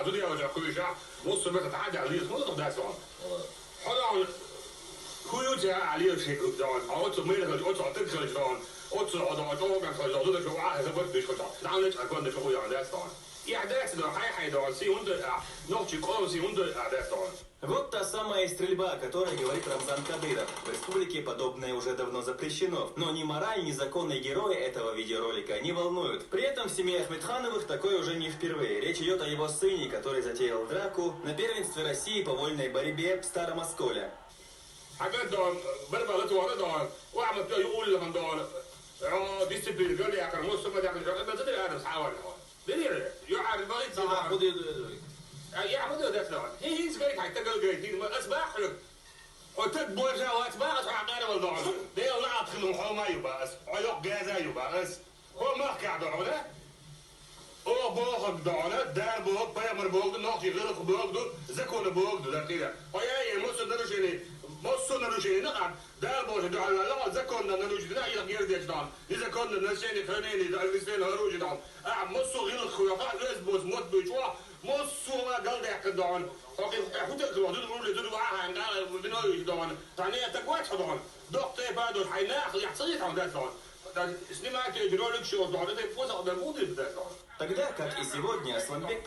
Toen die al goede zaak, was ze met het haar daar lief moet nog dat zo. Gewoon goede zaak, lief zeker dan. Auto middag, auto dik gedaan. Auto dan gaan ze dat zo aan, dat wordt dus gedaan. Dan net ik kon de goede aan dat staan. Ja, dat is dan hij dan 700, nog je kon 700 dat staan. Вот та самая стрельба, о которой говорит Рамзан Кадыров. В республике подобное уже давно запрещено, но ни мораль, ни законные герои этого видеоролика не волнуют. При этом в семье Ахмедхановых такое уже не впервые. Речь идет о его сыне, который затеял драку на первенстве России по вольной борьбе в Старом Осколе. حاجات ده بربع ده وانا ده واعمل كده يقول لمن ده ديسيبلين قال لي يا كان نص ما ده ما ده انا حاول ده يعرف ما يتصير Ja, maar dat dan. Hij is gelijk, hij tegel gelijk. Het is makkelijk. Het is mooi zo, het is makkelijk. Het is wel dan. De hele laat genoeg, gewoon mij baas. Hij ook gaza baas. Hoe mag ik dat dan, hè? Oh, boog dan, hè? Daar boog, bij maar boog, nog je willen geboog doen. Ze kunnen boog doen, dat is het. Oh ja, je moet er dus in. Moest er dus in. Daar boog je dan, la, ze kunnen dan dus in. Ja, je gaat dit dan. Ze kunnen dan zijn het hun in, dat is een horloge dan. Ah, moest zo heel goed, ja, is boos, moet beetje. Mosso قال لك دون حوت دون دون واحد قال بنوي دون ثاني تقوات دون دكتور بعد الحيناخ يحصل عن ده دون سنما كده دول شو دون ده فوز على المود ده دون Тогда, как и сегодня, Асланбек